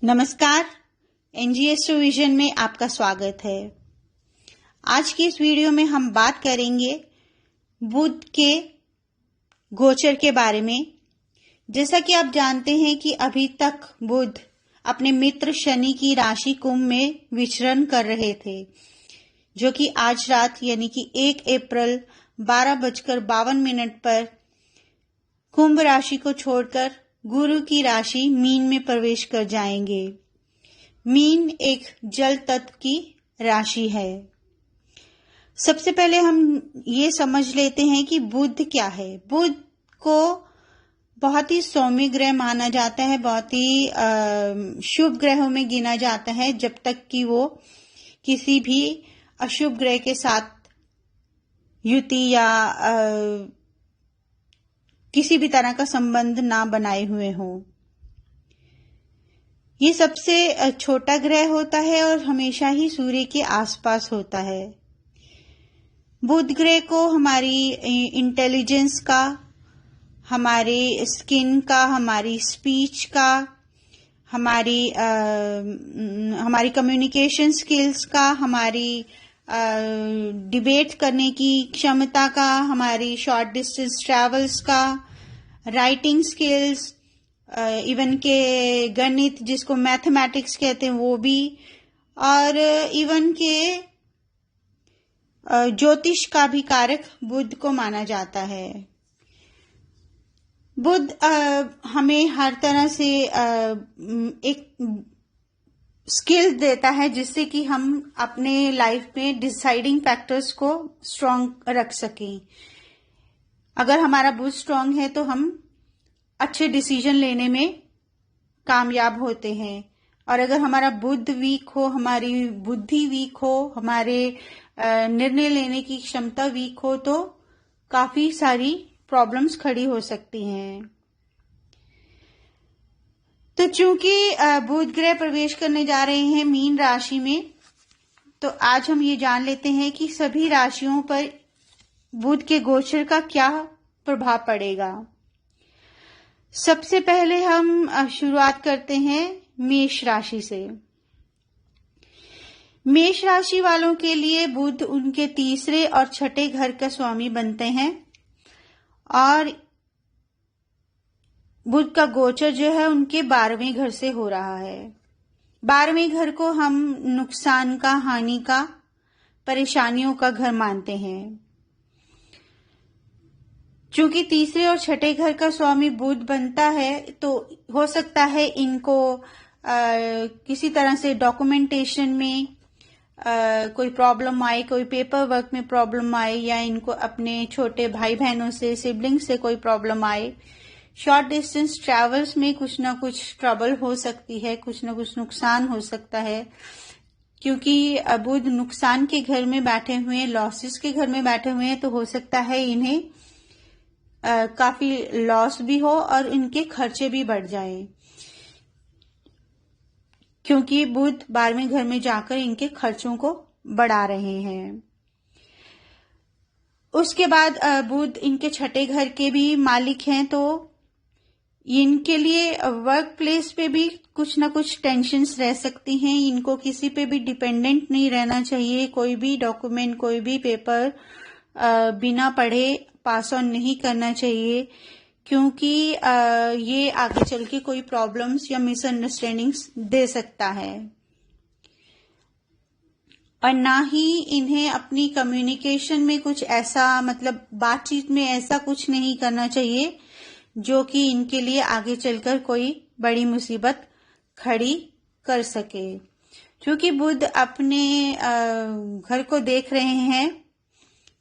नमस्कार, NGS vision में आपका स्वागत है। आज की इस वीडियो में हम बात करेंगे बुध के गोचर के बारे में। जैसा कि आप जानते हैं कि अभी तक बुध अपने मित्र शनि की राशि कुंभ में विचरण कर रहे थे, जो कि आज रात यानी कि 1 अप्रैल 12:52 पर कुंभ राशि को छोड़कर गुरु की राशि मीन में प्रवेश कर जाएंगे। मीन एक जल तत्व की राशि है। सबसे पहले हम ये समझ लेते हैं कि बुध क्या है। बुध को बहुत ही सौम्य ग्रह माना जाता है, बहुत ही शुभ ग्रहों में गिना जाता है, जब तक कि वो किसी भी अशुभ ग्रह के साथ युति या किसी भी तरह का संबंध ना बनाए हुए हो। ये सबसे छोटा ग्रह होता है और हमेशा ही सूर्य के आसपास होता है। बुध ग्रह को हमारी इंटेलिजेंस का, हमारे स्किन का, हमारी स्पीच का, हमारी कम्युनिकेशन स्किल्स का, हमारी डिबेट करने की क्षमता का, हमारी शॉर्ट डिस्टेंस ट्रैवल्स का, राइटिंग स्किल्स, इवन के गणित जिसको मैथमेटिक्स कहते हैं वो भी, और इवन के ज्योतिष का भी कारक बुध को माना जाता है। बुध हमें हर तरह से एक स्किल देता है जिससे कि हम अपने लाइफ में डिसाइडिंग फैक्टर्स को स्ट्रॉन्ग रख सकें। अगर हमारा बुध स्ट्रॉन्ग है तो हम अच्छे डिसीजन लेने में कामयाब होते हैं, और अगर हमारा बुध वीक हो, हमारी बुद्धि वीक हो, हमारे निर्णय लेने की क्षमता वीक हो, तो काफी सारी प्रॉब्लम्स खड़ी हो सकती हैं। तो चूंकि बुध ग्रह प्रवेश करने जा रहे हैं मीन राशि में, तो आज हम ये जान लेते हैं कि सभी राशियों पर बुध के गोचर का क्या प्रभाव पड़ेगा। सबसे पहले हम शुरुआत करते हैं मेष राशि से। मेष राशि वालों के लिए बुध उनके तीसरे और छठे घर का स्वामी बनते हैं, और बुध का गोचर जो है उनके 12वें घर से हो रहा है। 12वें घर को हम नुकसान का, हानि का, परेशानियों का घर मानते हैं। चूंकि तीसरे और छठे घर का स्वामी बुध बनता है, तो हो सकता है इनको किसी तरह से डॉक्यूमेंटेशन में कोई प्रॉब्लम आए, कोई पेपर वर्क में प्रॉब्लम आए, या इनको अपने छोटे भाई बहनों से, सिबलिंग से कोई प्रॉब्लम आए। शॉर्ट डिस्टेंस ट्रैवल्स में कुछ ना कुछ ट्रबल हो सकती है, कुछ ना कुछ नुकसान हो सकता है, क्योंकि बुध नुकसान के घर में बैठे हुए हैं, लॉसेस के घर में बैठे हुए हैं, तो हो सकता है इन्हें काफी लॉस भी हो और इनके खर्चे भी बढ़ जाएं, क्योंकि बुध 12वें घर में जाकर इनके खर्चों को बढ़ा रहे हैं। उसके बाद बुध इनके छठे घर के भी मालिक हैं, तो इनके लिए वर्क प्लेस पे भी कुछ ना कुछ टेंशन्स रह सकती हैं। इनको किसी पे भी डिपेंडेंट नहीं रहना चाहिए। कोई भी डॉक्यूमेंट, कोई भी पेपर बिना पढ़े पास ऑन नहीं करना चाहिए, क्योंकि ये आगे चल के कोई प्रॉब्लम्स या मिसअंडरस्टैंडिंग्स दे सकता है। और ना ही इन्हें अपनी कम्युनिकेशन में कुछ ऐसा, मतलब बातचीत में ऐसा कुछ नहीं करना चाहिए जो कि इनके लिए आगे चलकर कोई बड़ी मुसीबत खड़ी कर सके। क्योंकि बुध अपने घर को देख रहे हैं,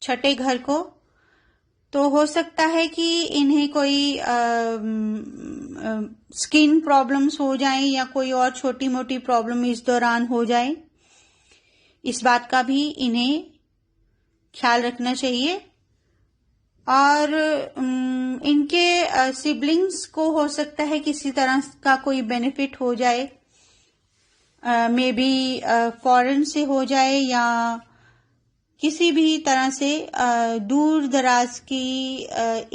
छठे घर को, तो हो सकता है कि इन्हें कोई स्किन प्रॉब्लम्स हो जाएं या कोई और छोटी मोटी प्रॉब्लम इस दौरान हो जाए। इस बात का भी इन्हें ख्याल रखना चाहिए। और इनके सिबलिंग्स को हो सकता है किसी तरह का कोई बेनिफिट हो जाए, मे बी फॉरेन से हो जाए, या किसी भी तरह से दूर दराज की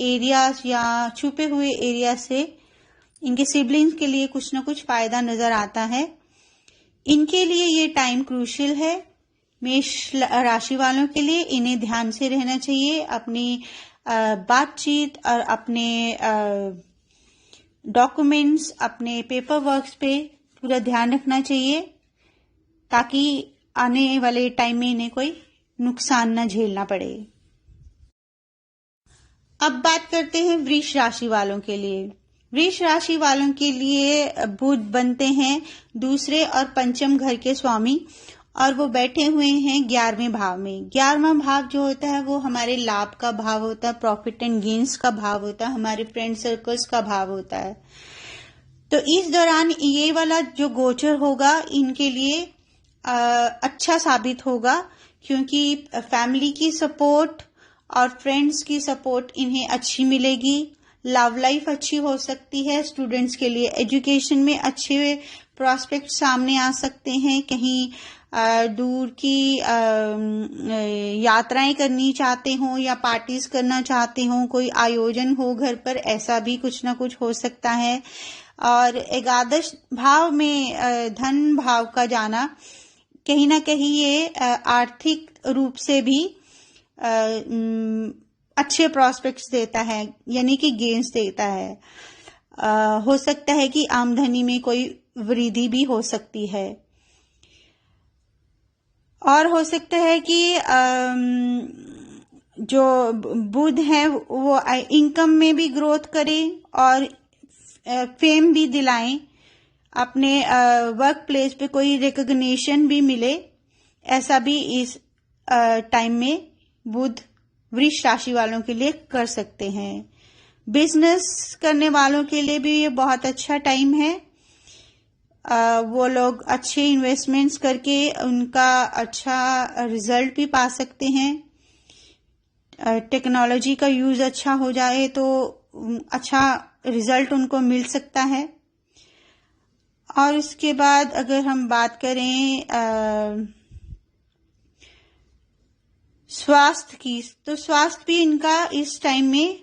एरियाज या छुपे हुए एरिया से इनके सिबलिंग्स के लिए कुछ ना कुछ फायदा नजर आता है। इनके लिए ये टाइम क्रूशियल है। मेष राशि वालों के लिए इन्हें ध्यान से रहना चाहिए। अपनी बातचीत और अपने डॉक्यूमेंट्स, अपने पेपर वर्क्स पे पूरा ध्यान रखना चाहिए ताकि आने वाले टाइम में इन्हें कोई नुकसान न झेलना पड़े। अब बात करते हैं वृष राशि वालों के लिए। वृष राशि वालों के लिए बुध बनते हैं दूसरे और पंचम घर के स्वामी, और वो बैठे हुए हैं 11वें भाव में। 11वां भाव जो होता है वो हमारे लाभ का भाव होता है, प्रॉफिट एंड गेन्स का भाव होता है, हमारे फ्रेंड सर्कल्स का भाव होता है। तो इस दौरान ये वाला जो गोचर होगा इनके लिए अच्छा साबित होगा, क्योंकि फैमिली की सपोर्ट और फ्रेंड्स की सपोर्ट इन्हें अच्छी मिलेगी। लव लाइफ अच्छी हो सकती है। स्टूडेंट्स के लिए एजुकेशन में अच्छे प्रॉस्पेक्ट सामने आ सकते हैं। कहीं दूर की यात्राएं करनी चाहते हो या पार्टीज करना चाहते हो, कोई आयोजन हो घर पर, ऐसा भी कुछ ना कुछ हो सकता है। और एकादश भाव में धन भाव का जाना कहीं ना कहीं ये आर्थिक रूप से भी अच्छे प्रॉस्पेक्ट्स देता है, यानी कि गेन्स देता है। हो सकता है कि आमदनी में कोई वृद्धि भी हो सकती है, और हो सकता है कि जो बुध है वो इनकम में भी ग्रोथ करे और फेम भी दिलाएं। अपने वर्क प्लेस पे कोई रिकॉग्निशन भी मिले, ऐसा भी इस टाइम में बुध वृष राशि वालों के लिए कर सकते हैं। बिजनेस करने वालों के लिए भी ये बहुत अच्छा टाइम है। वो लोग अच्छे इन्वेस्टमेंट्स करके उनका अच्छा रिजल्ट भी पा सकते हैं। टेक्नोलॉजी का यूज अच्छा हो जाए तो अच्छा रिजल्ट उनको मिल सकता है। और उसके बाद अगर हम बात करें स्वास्थ्य की, तो स्वास्थ्य भी इनका इस टाइम में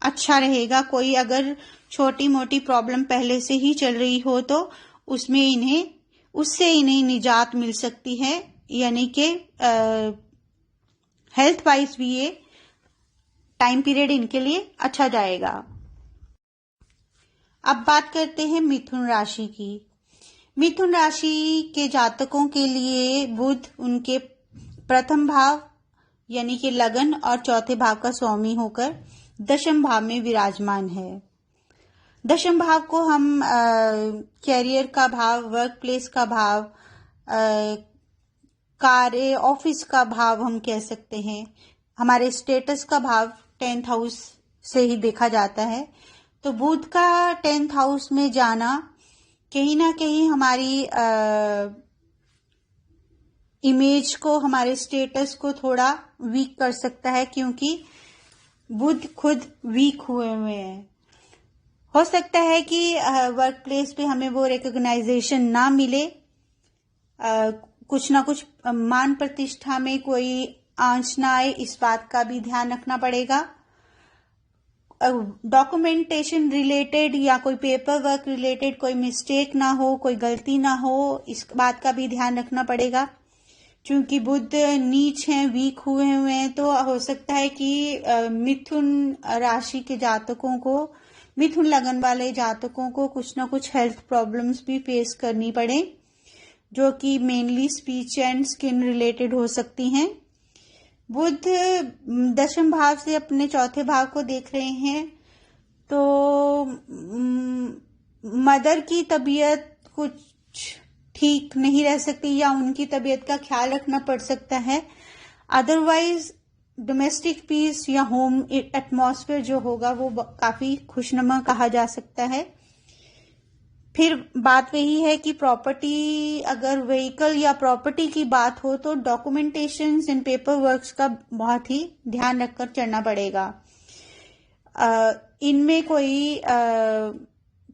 अच्छा रहेगा। कोई अगर छोटी मोटी प्रॉब्लम पहले से ही चल रही हो तो उससे इन्हें निजात मिल सकती है, यानी कि हेल्थ वाइज भी ये टाइम पीरियड इनके लिए अच्छा जाएगा। अब बात करते हैं मिथुन राशि की। मिथुन राशि के जातकों के लिए बुध उनके प्रथम भाव यानी कि लगन और चौथे भाव का स्वामी होकर दशम भाव में विराजमान है। दशम भाव को हम कैरियर का भाव, वर्क प्लेस का भाव, कार्य ऑफिस का भाव हम कह सकते हैं। हमारे स्टेटस का भाव 10th हाउस से ही देखा जाता है। तो बुध का 10th हाउस में जाना कहीं ना कहीं हमारी इमेज को, हमारे स्टेटस को थोड़ा वीक कर सकता है, क्योंकि बुध खुद वीक हुए हैं। हो सकता है कि वर्क प्लेस पे हमें वो रिकॉग्नाइजेशन ना मिले, कुछ ना कुछ मान प्रतिष्ठा में कोई आंच ना आए, इस बात का भी ध्यान रखना पड़ेगा। डॉक्यूमेंटेशन रिलेटेड या कोई पेपर वर्क रिलेटेड कोई मिस्टेक ना हो, कोई गलती ना हो, इस बात का भी ध्यान रखना पड़ेगा। क्योंकि बुध नीच हैं, वीक हुए हैं, तो हो सकता है कि मिथुन राशि के जातकों को, मिथुन लगन वाले जातकों को कुछ ना कुछ हेल्थ प्रॉब्लम्स भी फेस करनी पड़े, जो कि mainly speech and skin related हो सकती हैं। बुध दशम भाव से अपने चौथे भाव को देख रहे हैं, तो मदर की तबीयत कुछ ठीक नहीं रह सकती या उनकी तबीयत का ख्याल रखना पड़ सकता है। अदरवाइज डोमेस्टिक पीस या होम एटमॉस्फेयर जो होगा वो काफी खुशनुमा कहा जा सकता है। फिर बात वही है कि प्रॉपर्टी, अगर व्हीकल या प्रॉपर्टी की बात हो तो डॉक्यूमेंटेशन इन पेपर वर्क्स का बहुत ही ध्यान रखकर चलना पड़ेगा। इनमें कोई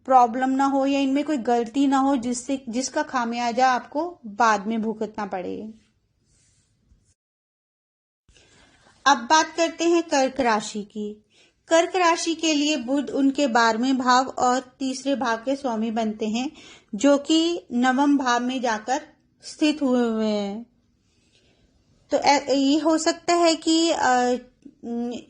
प्रॉब्लम ना हो या इनमें कोई गलती ना हो जिसका खामियाजा आपको बाद में भुगतना पड़े। अब बात करते हैं कर्क राशि की। कर्क राशि के लिए बुध उनके 12वें भाव और तीसरे भाव के स्वामी बनते हैं, जो कि 9वें भाव में जाकर स्थित हुए हैं। तो ये हो सकता है कि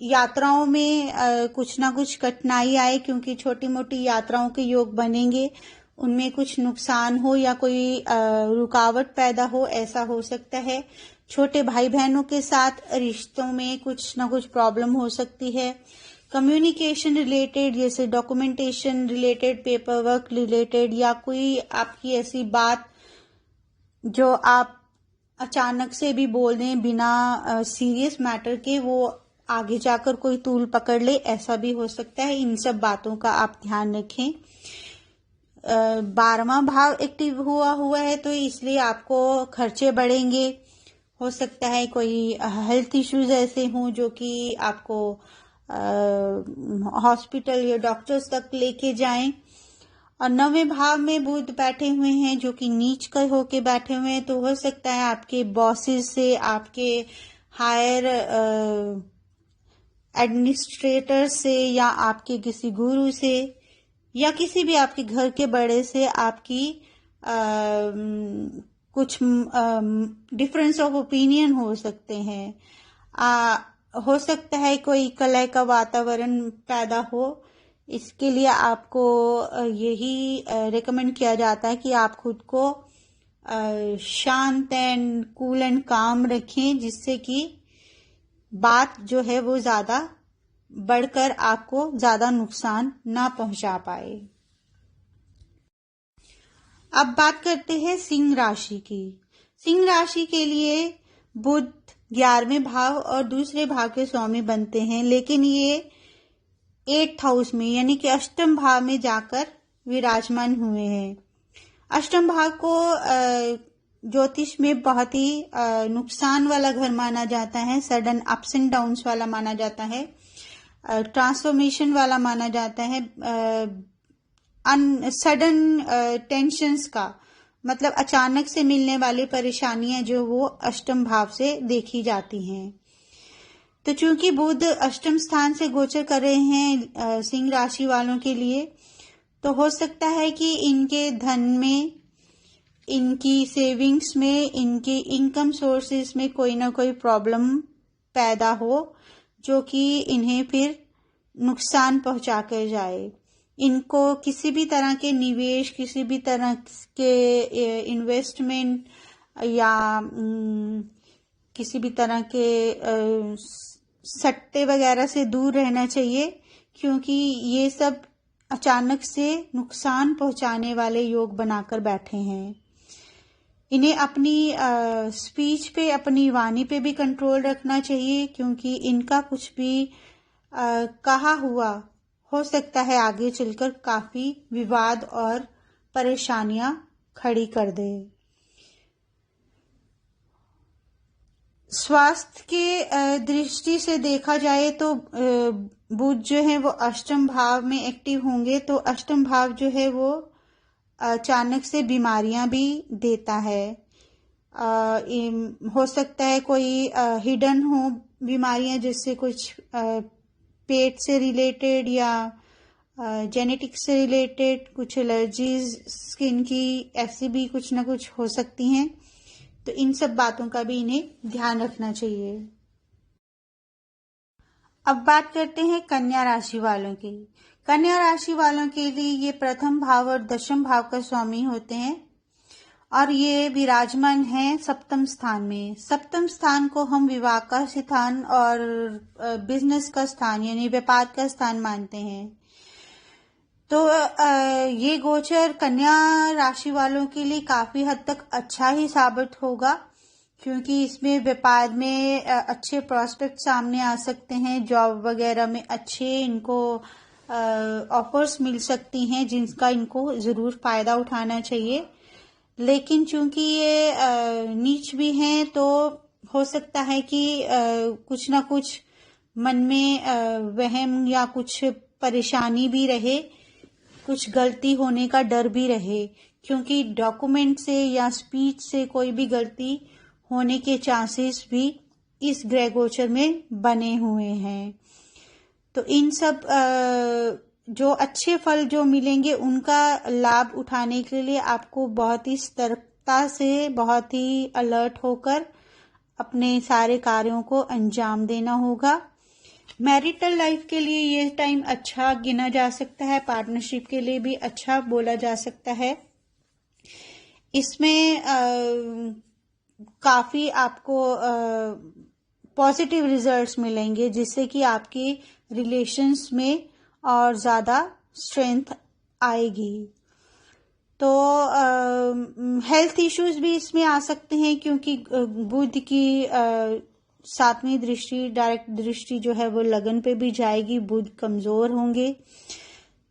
यात्राओं में कुछ ना कुछ कठिनाई आए, क्योंकि छोटी मोटी यात्राओं के योग बनेंगे, उनमें कुछ नुकसान हो या कोई रुकावट पैदा हो, ऐसा हो सकता है। छोटे भाई बहनों के साथ रिश्तों में कुछ ना कुछ प्रॉब्लम हो सकती है। कम्युनिकेशन रिलेटेड, जैसे documentation related, paper work related, या कोई आपकी ऐसी बात जो आप अचानक से भी बोल दें बिना सीरियस मैटर के, वो आगे जाकर कोई तूल पकड़ ले, ऐसा भी हो सकता है। इन सब बातों का आप ध्यान रखें। 12वां भाव एक्टिव हुआ है, तो इसलिए आपको खर्चे बढ़ेंगे। हो सकता है कोई हेल्थ इश्यूज ऐसे हों जो कि आपको हॉस्पिटल या डॉक्टर्स तक लेके जाएं। और 9वें भाव में बुध बैठे हुए हैं, जो कि नीच का होके बैठे हुए हैं, तो हो सकता है आपके बॉसेस से, आपके हायर एडमिनिस्ट्रेटर से, या आपके किसी गुरु से, या किसी भी आपके घर के बड़े से आपकी कुछ डिफरेंस ऑफ ओपिनियन हो सकते हैं। हो सकता है कोई कलह का वातावरण पैदा हो। इसके लिए आपको यही रेकमेंड किया जाता है कि आप खुद को शांत एंड कूल एंड काम रखें, जिससे कि बात जो है वो ज्यादा बढ़कर आपको ज्यादा नुकसान ना पहुंचा पाए। अब बात करते हैं सिंह राशि की। सिंह राशि के लिए बुध 11वें भाव और दूसरे भाव के स्वामी बनते हैं, लेकिन ये 8th हाउस में यानी कि अष्टम भाव में जाकर विराजमान हुए हैं। अष्टम भाव को ज्योतिष में बहुत ही नुकसान वाला घर माना जाता है, सडन अप्स एंड डाउन्स वाला माना जाता है, ट्रांसफॉर्मेशन वाला माना जाता है, सडन टेंशन्स का मतलब अचानक से मिलने वाली परेशानियां जो वो अष्टम भाव से देखी जाती हैं। तो चूंकि बुध अष्टम स्थान से गोचर कर रहे हैं सिंह राशि वालों के लिए, तो हो सकता है कि इनके धन में, इनकी सेविंग्स में, इनके इनकम सोर्सेस में कोई ना कोई प्रॉब्लम पैदा हो, जो कि इन्हें फिर नुकसान पहुंचा कर जाए। इनको किसी भी तरह के निवेश, किसी भी तरह के इन्वेस्टमेंट या किसी भी तरह के सट्टे वगैरह से दूर रहना चाहिए, क्योंकि ये सब अचानक से नुकसान पहुंचाने वाले योग बनाकर बैठे हैं। इन्हें अपनी स्पीच पे, अपनी वाणी पे भी कंट्रोल रखना चाहिए, क्योंकि इनका कुछ भी कहा हुआ हो सकता है आगे चलकर काफी विवाद और परेशानियां खड़ी कर दे। स्वास्थ्य के दृष्टि से देखा जाए तो बुध जो है वो अष्टम भाव में एक्टिव होंगे, तो अष्टम भाव जो है वो अचानक से बीमारियां भी देता है। हो सकता है कोई हिडन हो बीमारियां, जिससे कुछ पेट से रिलेटेड या जेनेटिक्स से रिलेटेड, कुछ एलर्जीज स्किन की, ऐसी भी कुछ ना कुछ हो सकती हैं। तो इन सब बातों का भी इन्हें ध्यान रखना चाहिए। अब बात करते हैं कन्या राशि वालों की। कन्या राशि वालों के लिए ये प्रथम भाव और दशम भाव का स्वामी होते हैं, और ये विराजमान है सप्तम स्थान में। सप्तम स्थान को हम विवाह का स्थान और बिजनेस का स्थान यानी व्यापार का स्थान मानते हैं। तो ये गोचर कन्या राशि वालों के लिए काफी हद तक अच्छा ही साबित होगा, क्योंकि इसमें व्यापार में अच्छे प्रोस्पेक्ट सामने आ सकते हैं, जॉब वगैरह में अच्छे इनको ऑफर्स मिल सकती हैं, जिनका इनको जरूर फायदा उठाना चाहिए। लेकिन चूंकि ये नीच भी हैं, तो हो सकता है कि कुछ ना कुछ मन में वहम या कुछ परेशानी भी रहे, कुछ गलती होने का डर भी रहे, क्योंकि डॉक्यूमेंट से या स्पीच से कोई भी गलती होने के चांसेस भी इस ग्रह गोचर में बने हुए हैं। तो इन सब जो अच्छे फल जो मिलेंगे उनका लाभ उठाने के लिए आपको बहुत ही सतर्कता से, बहुत ही अलर्ट होकर अपने सारे कार्यों को अंजाम देना होगा। मैरिटल लाइफ के लिए ये टाइम अच्छा गिना जा सकता है, पार्टनरशिप के लिए भी अच्छा बोला जा सकता है। इसमें काफी आपको पॉजिटिव रिजल्ट्स मिलेंगे, जिससे कि आपकी रिलेशंस में और ज़्यादा स्ट्रेंथ आएगी। तो हेल्थ इश्यूज भी इसमें आ सकते हैं, क्योंकि बुध की 7वीं दृष्टि, डायरेक्ट दृष्टि जो है वो लगन पे भी जाएगी, बुध कमजोर होंगे,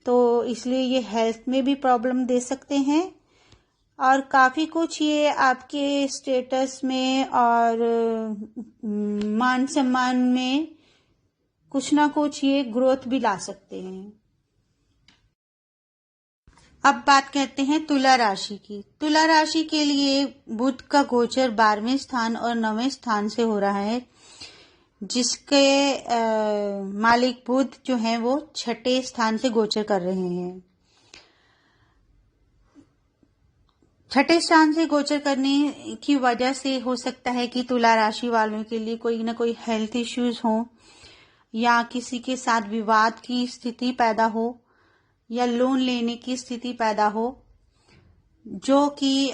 तो इसलिए ये हेल्थ में भी प्रॉब्लम दे सकते हैं। और काफी कुछ ये आपके स्टेटस में और मान सम्मान में कुछ ना कुछ ये ग्रोथ भी ला सकते हैं। अब बात करते हैं तुला राशि की। तुला राशि के लिए बुध का गोचर 12वें स्थान और 9वें स्थान से हो रहा है, जिसके मालिक बुध जो हैं वो 6ठे स्थान से गोचर कर रहे हैं। 6ठे स्थान से गोचर करने की वजह से हो सकता है कि तुला राशि वालों के लिए कोई ना कोई हेल्थ इश्यूज हो, या किसी के साथ विवाद की स्थिति पैदा हो, या लोन लेने की स्थिति पैदा हो, जो कि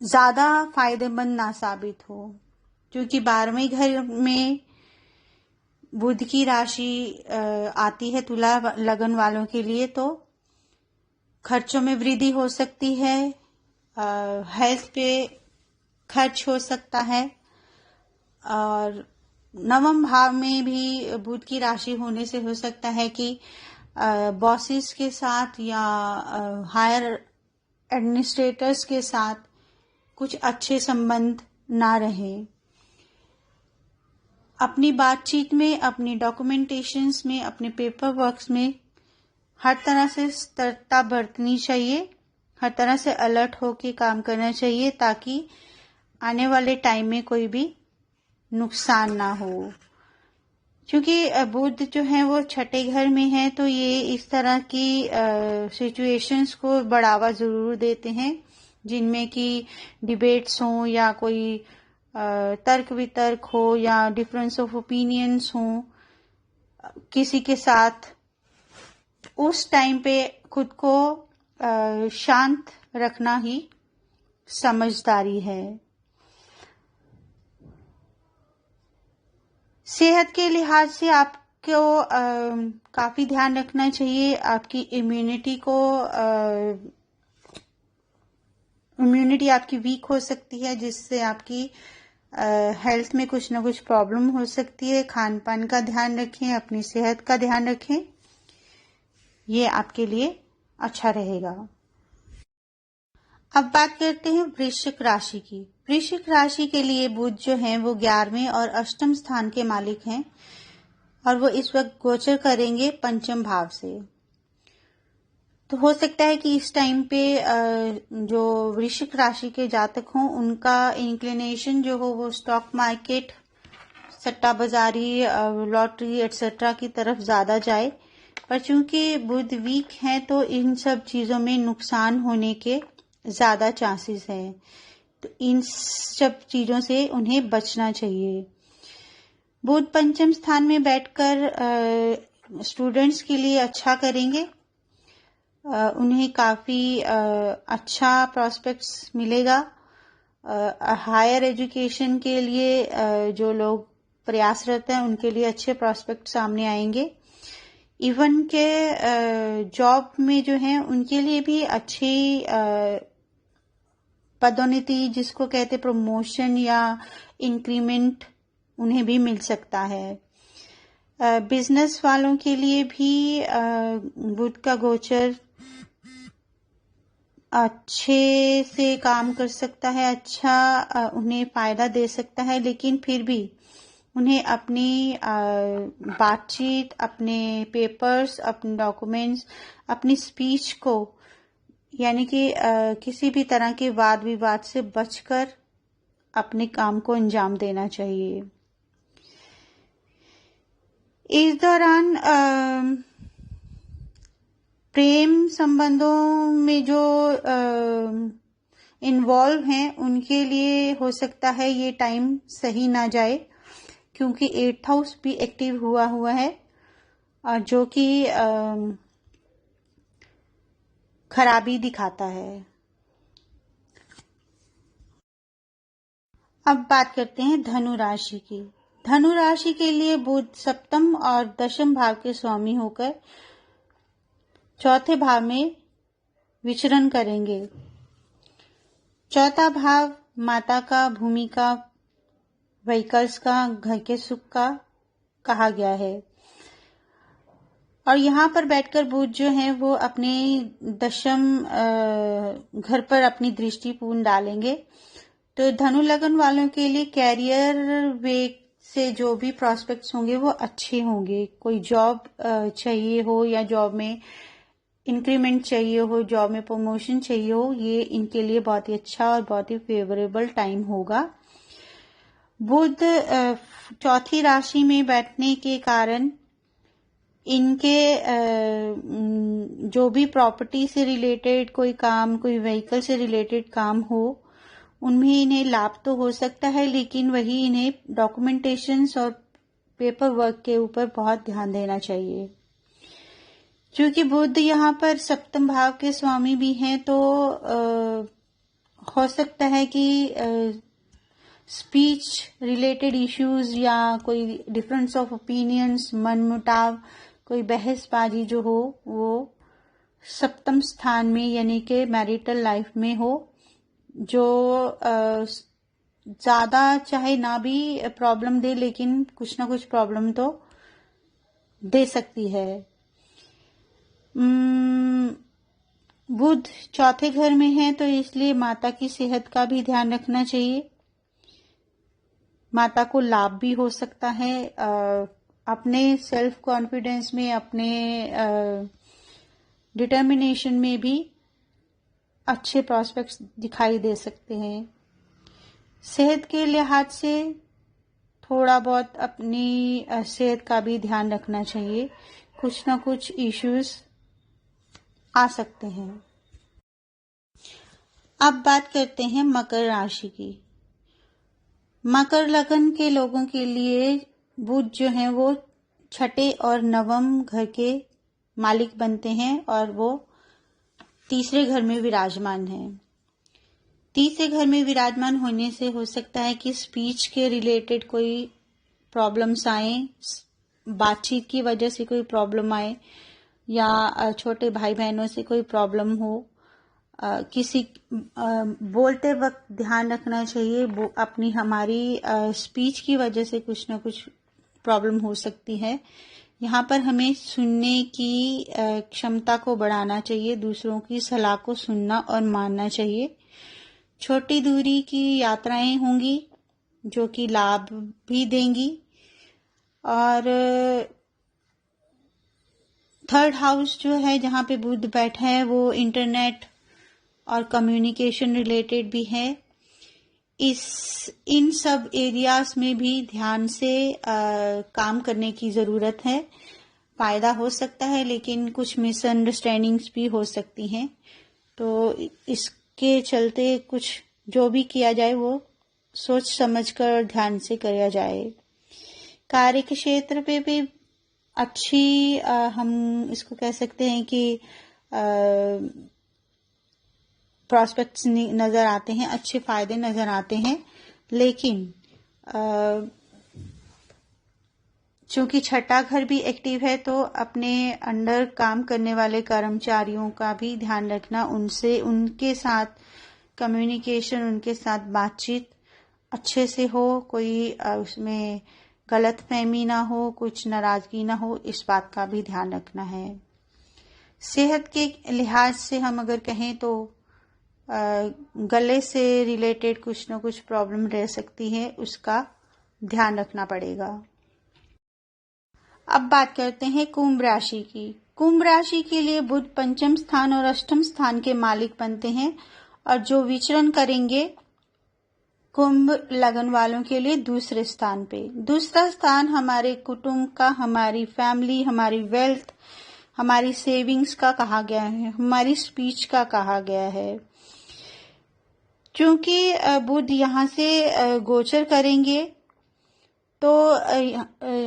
ज्यादा फायदेमंद ना साबित हो। क्योंकि 12वें घर में बुध की राशि आती है तुला लगन वालों के लिए, तो खर्चों में वृद्धि हो सकती है, हेल्थ पे खर्च हो सकता है, और 9वें भाव में भी बुध की राशि होने से हो सकता है कि बॉसेस के साथ या हायर एडमिनिस्ट्रेटर्स के साथ कुछ अच्छे संबंध ना रहे। अपनी बातचीत में, अपनी डॉक्यूमेंटेशंस में, अपने पेपर वर्क्स में हर तरह से सतर्कता बरतनी चाहिए, हर तरह से अलर्ट होके काम करना चाहिए, ताकि आने वाले टाइम में कोई भी नुकसान ना हो। क्योंकि बुध जो है वो 6ठे घर में है, तो ये इस तरह की सिचुएशंस को बढ़ावा जरूर देते हैं, जिनमें कि डिबेट्स हो, या कोई तर्क वितर्क हो, या डिफरेंस ऑफ ओपिनियंस हो किसी के साथ। उस टाइम पे खुद को शांत रखना ही समझदारी है। सेहत के लिहाज से आपको काफी ध्यान रखना चाहिए। आपकी इम्यूनिटी आपकी वीक हो सकती है, जिससे आपकी हेल्थ में कुछ ना कुछ प्रॉब्लम हो सकती है। खान पान का ध्यान रखें, अपनी सेहत का ध्यान रखें, ये आपके लिए अच्छा रहेगा। अब बात करते हैं वृश्चिक राशि की। वृश्चिक राशि के लिए बुध जो हैं वो 11वें और 8वें स्थान के मालिक हैं, और वो इस वक्त गोचर करेंगे 5वें भाव से। तो हो सकता है कि इस टाइम पे जो वृश्चिक राशि के जातक हों, उनका इंक्लिनेशन जो हो वो स्टॉक मार्केट, सट्टा बाजारी, लॉटरी एक्सेट्रा की तरफ ज्यादा जाए। पर चूंकि बुध वीक है, तो इन सब चीजों में नुकसान होने के ज्यादा चांसेस हैं, तो इन सब चीजों से उन्हें बचना चाहिए। बुध 5वें स्थान में बैठकर स्टूडेंट्स के लिए अच्छा करेंगे, उन्हें काफी अच्छा प्रोस्पेक्ट्स मिलेगा। हायर एजुकेशन के लिए जो लोग प्रयासरत हैं, उनके लिए अच्छे प्रोस्पेक्ट सामने आएंगे। इवन के जॉब में जो है उनके लिए भी अच्छी पदोन्नति, जिसको कहते प्रमोशन या इंक्रीमेंट, उन्हें भी मिल सकता है। बिजनेस वालों के लिए भी बुध का गोचर अच्छे से काम कर सकता है, अच्छा उन्हें फायदा दे सकता है, लेकिन फिर भी उन्हें अपनी बातचीत, अपने पेपर्स, अपने डॉक्यूमेंट्स, अपनी स्पीच को, यानी कि किसी भी तरह के वाद विवाद से बचकर अपने काम को अंजाम देना चाहिए। इस दौरान प्रेम संबंधों में जो इन्वॉल्व हैं उनके लिए हो सकता है ये टाइम सही ना जाए, क्योंकि 8th हाउस भी एक्टिव हुआ है और जो कि खराबी दिखाता है। अब बात करते हैं धनु राशि की। धनु राशि के लिए बुध सप्तम और दशम भाव के स्वामी होकर चौथे भाव में विचरण करेंगे। चौथा भाव माता का, भूमि का, व्हीकल्स का, घर के सुख का कहा गया है और यहाँ पर बैठकर बुध जो है वो अपने दशम घर पर अपनी दृष्टि पूर्ण डालेंगे। तो धनु लगन वालों के लिए कैरियर वे से जो भी प्रॉस्पेक्ट्स होंगे वो अच्छे होंगे। कोई जॉब चाहिए हो या जॉब में इंक्रीमेंट चाहिए हो, जॉब में प्रमोशन चाहिए हो, ये इनके लिए बहुत ही अच्छा और बहुत ही फेवरेबल टाइम होगा। बुध चौथी राशि में बैठने के कारण इनके जो भी प्रॉपर्टी से रिलेटेड कोई काम, कोई व्हीकल से रिलेटेड काम हो, उनमें इन्हें लाभ तो हो सकता है, लेकिन वही इन्हें डॉक्यूमेंटेशंस और पेपर वर्क के ऊपर बहुत ध्यान देना चाहिए। क्योंकि बुध यहाँ पर सप्तम भाव के स्वामी भी हैं, तो हो सकता है कि स्पीच रिलेटेड इश्यूज या कोई डिफरेंस ऑफ ओपिनियंस, मनमुटाव, कोई बहसबाजी जो हो वो सप्तम स्थान में यानी कि मैरिटल लाइफ में हो, जो ज्यादा चाहे ना भी प्रॉब्लम दे, लेकिन कुछ ना कुछ प्रॉब्लम तो दे सकती है। बुध चौथे घर में है तो इसलिए माता की सेहत का भी ध्यान रखना चाहिए। माता को लाभ भी हो सकता है, अपने सेल्फ कॉन्फिडेंस में, अपने डिटर्मिनेशन में भी अच्छे प्रॉस्पेक्ट्स दिखाई दे सकते हैं। सेहत के लिहाज से थोड़ा बहुत अपनी सेहत का भी ध्यान रखना चाहिए, कुछ ना कुछ इश्यूज आ सकते हैं। अब बात करते हैं मकर राशि की। मकर लगन के लोगों के लिए बुध जो है वो छठे और नवम घर के मालिक बनते हैं और वो तीसरे घर में विराजमान है। तीसरे घर में विराजमान होने से हो सकता है कि स्पीच के रिलेटेड कोई प्रॉब्लम्स आए, बातचीत की वजह से कोई प्रॉब्लम आए, या छोटे भाई बहनों से कोई प्रॉब्लम हो। किसी बोलते वक्त ध्यान रखना चाहिए, अपनी हमारी स्पीच की वजह से कुछ ना कुछ प्रॉब्लम हो सकती है। यहाँ पर हमें सुनने की क्षमता को बढ़ाना चाहिए, दूसरों की सलाह को सुनना और मानना चाहिए। छोटी दूरी की यात्राएं होंगी जो कि लाभ भी देंगी। और थर्ड हाउस जो है जहाँ पे बुध बैठा है वो इंटरनेट और कम्युनिकेशन रिलेटेड भी है। इन सब एरियाज में भी ध्यान से काम करने की ज़रूरत है। फायदा हो सकता है लेकिन कुछ मिसअंडरस्टैंडिंग्स भी हो सकती हैं, तो इसके चलते कुछ जो भी किया जाए वो सोच समझकर ध्यान से किया जाए। कार्य के क्षेत्र पे भी अच्छी हम इसको कह सकते हैं कि प्रॉस्पेक्ट्स नजर आते हैं, अच्छे फायदे नजर आते हैं। लेकिन चूंकि छठा घर भी एक्टिव है तो अपने अंडर काम करने वाले कर्मचारियों का भी ध्यान रखना, उनके साथ कम्युनिकेशन, उनके साथ बातचीत अच्छे से हो, कोई उसमें गलतफहमी ना हो, कुछ नाराजगी ना हो, इस बात का भी ध्यान रखना है। सेहत के लिहाज से हम अगर कहें तो गले से रिलेटेड कुछ ना कुछ प्रॉब्लम रह सकती है, उसका ध्यान रखना पड़ेगा। अब बात करते हैं कुंभ राशि की। कुंभ राशि के लिए बुध पंचम स्थान और अष्टम स्थान के मालिक बनते हैं और जो विचरण करेंगे कुंभ लगन वालों के लिए दूसरे स्थान पे। दूसरा स्थान हमारे कुटुंब का, हमारी फैमिली, हमारी वेल्थ, हमारी सेविंग्स का कहा गया है, हमारी स्पीच का कहा गया है। क्योंकि बुध यहाँ से गोचर करेंगे तो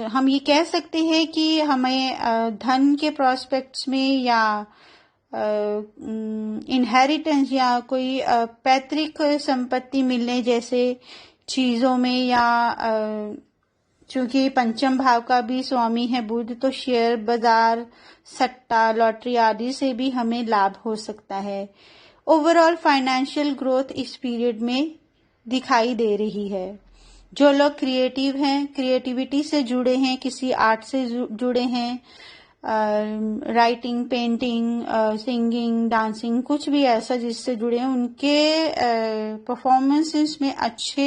हम ये कह सकते हैं कि हमें धन के प्रोस्पेक्ट्स में या इनहेरिटेंस या कोई पैतृक संपत्ति मिलने जैसे चीजों में, या चूंकि पंचम भाव का भी स्वामी है बुध, तो शेयर बाजार, सट्टा, लॉटरी आदि से भी हमें लाभ हो सकता है। ओवरऑल फाइनेंशियल ग्रोथ इस पीरियड में दिखाई दे रही है। जो लोग क्रिएटिव हैं, क्रिएटिविटी से जुड़े हैं, किसी आर्ट से जुड़े हैं, राइटिंग, पेंटिंग, सिंगिंग, डांसिंग, कुछ भी ऐसा जिससे जुड़े हैं, उनके परफॉर्मेंसेस में अच्छे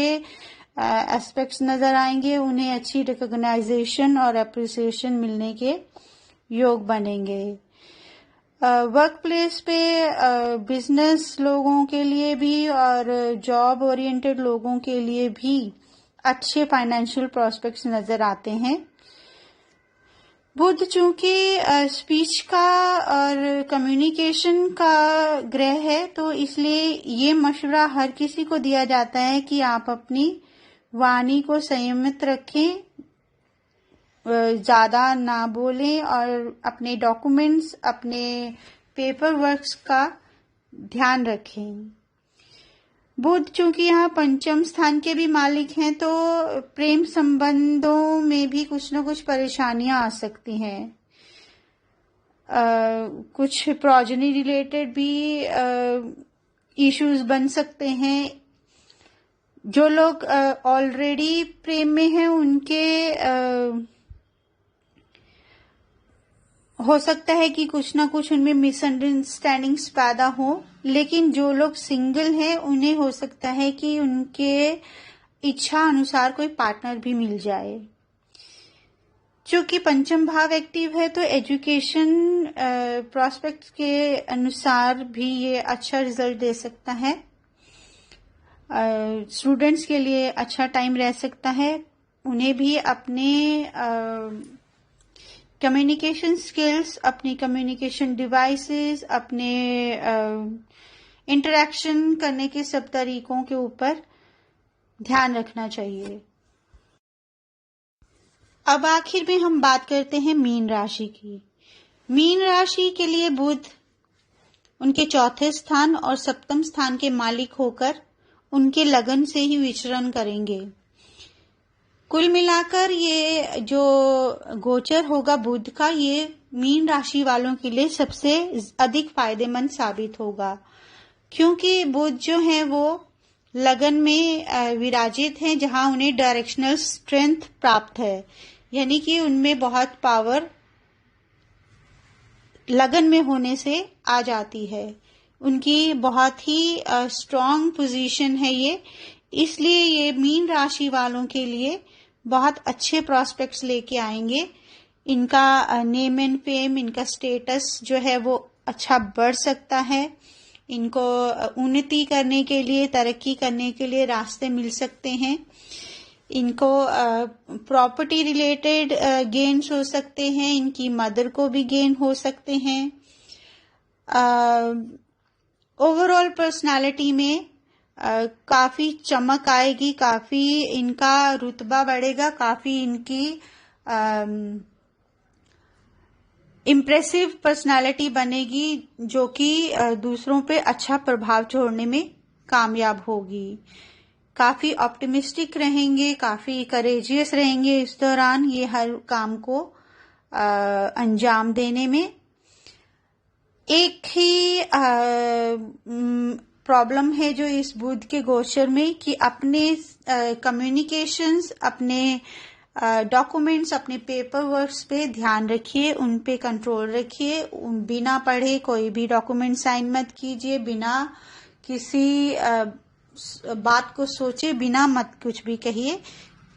एस्पेक्ट्स नजर आएंगे। उन्हें अच्छी रिकॉग्नाइजेशन और अप्रिसिएशन मिलने के योग बनेंगे। वर्क प्लेस पे बिजनेस लोगों के लिए भी और जॉब ओरिएंटेड लोगों के लिए भी अच्छे फाइनेंशियल प्रोस्पेक्ट्स नजर आते हैं। बुध चूंकि स्पीच का और कम्युनिकेशन का ग्रह है, तो इसलिए ये मशवरा हर किसी को दिया जाता है कि आप अपनी वाणी को संयमित रखें, ज्यादा ना बोलें और अपने डॉक्यूमेंट्स, अपने पेपर वर्क्स का ध्यान रखें। बुध चूंकि यहाँ पंचम स्थान के भी मालिक हैं, तो प्रेम संबंधों में भी कुछ न कुछ परेशानियां आ सकती हैं। कुछ प्रोजेनी रिलेटेड भी इश्यूज बन सकते हैं। जो लोग ऑलरेडी प्रेम में हैं उनके हो सकता है कि कुछ ना कुछ उनमें मिसअंडरस्टैंडिंग्स पैदा हो, लेकिन जो लोग सिंगल हैं उन्हें हो सकता है कि उनके इच्छा अनुसार कोई पार्टनर भी मिल जाए। चूंकि पंचम भाव एक्टिव है, तो एजुकेशन प्रोस्पेक्ट्स के अनुसार भी ये अच्छा रिजल्ट दे सकता है। स्टूडेंट्स के लिए अच्छा टाइम रह सकता है। उन्हें भी अपने कम्युनिकेशन स्किल्स, अपनी कम्युनिकेशन डिवाइसेस, अपने इंटरेक्शन करने के सब तरीकों के ऊपर ध्यान रखना चाहिए। अब आखिर में हम बात करते हैं मीन राशि की। मीन राशि के लिए बुध उनके चौथे स्थान और सप्तम स्थान के मालिक होकर उनके लगन से ही विचरण करेंगे। कुल मिलाकर ये जो गोचर होगा बुध का, ये मीन राशि वालों के लिए सबसे अधिक फायदेमंद साबित होगा, क्योंकि बुध जो है वो लगन में विराजित हैं, जहां उन्हें डायरेक्शनल स्ट्रेंथ प्राप्त है, यानी कि उनमें बहुत पावर लगन में होने से आ जाती है। उनकी बहुत ही स्ट्रॉन्ग पोजीशन है ये, इसलिए ये मीन राशि वालों के लिए बहुत अच्छे प्रॉस्पेक्ट्स लेके आएंगे। इनका नेम एंड फेम, इनका स्टेटस जो है वो अच्छा बढ़ सकता है। इनको उन्नति करने के लिए, तरक्की करने के लिए रास्ते मिल सकते हैं। इनको प्रॉपर्टी रिलेटेड गेन्स हो सकते हैं, इनकी मदर को भी गेन हो सकते हैं। ओवरऑल पर्सनालिटी में काफी चमक आएगी, काफी इनका रुतबा बढ़ेगा, काफी इनकी इम्प्रेसिव पर्सनालिटी बनेगी, जो कि दूसरों पे अच्छा प्रभाव छोड़ने में कामयाब होगी। काफी ऑप्टिमिस्टिक रहेंगे, काफी करेजियस रहेंगे इस दौरान ये हर काम को अंजाम देने में। एक ही प्रॉब्लम है जो इस बुध के गोचर में, कि अपने कम्युनिकेशंस, अपने डॉक्यूमेंट्स, अपने पेपर वर्क्स पे ध्यान रखिए, उन पे कंट्रोल रखिए। बिना पढ़े कोई भी डॉक्यूमेंट साइन मत कीजिए, बिना किसी बात को सोचे बिना मत कुछ भी कहिए,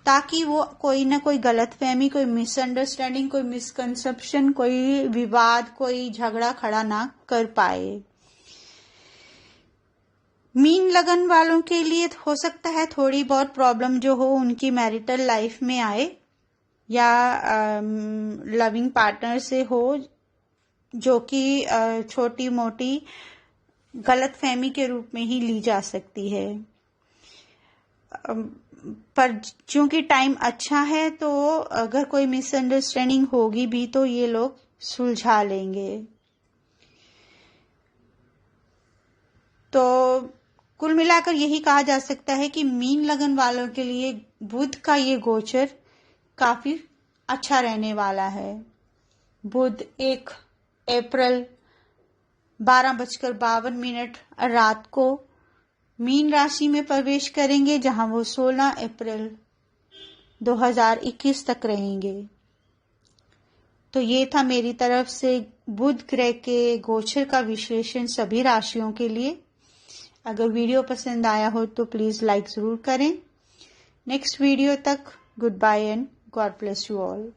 ताकि वो कोई ना कोई गलतफहमी, कोई मिसअंडरस्टैंडिंग, कोई मिसकंसेप्शन, कोई विवाद, कोई झगड़ा खड़ा ना कर पाए। मीन लगन वालों के लिए हो सकता है थोड़ी बहुत प्रॉब्लम जो हो उनकी मैरिटल लाइफ में आए या लविंग पार्टनर से हो, जो कि छोटी मोटी गलतफहमी के रूप में ही ली जा सकती है। पर चूंकि टाइम अच्छा है तो अगर कोई मिसअंडरस्टैंडिंग होगी भी तो ये लोग सुलझा लेंगे। तो कुल मिलाकर यही कहा जा सकता है कि मीन लगन वालों के लिए बुध का ये गोचर काफी अच्छा रहने वाला है। बुध 1 अप्रैल 12:52 रात को मीन राशि में प्रवेश करेंगे, जहां वो 16 अप्रैल 2021 तक रहेंगे। तो ये था मेरी तरफ से बुध ग्रह के गोचर का विश्लेषण सभी राशियों के लिए। अगर वीडियो पसंद आया हो तो प्लीज लाइक जरूर करें। नेक्स्ट वीडियो तक good bye and God bless you all.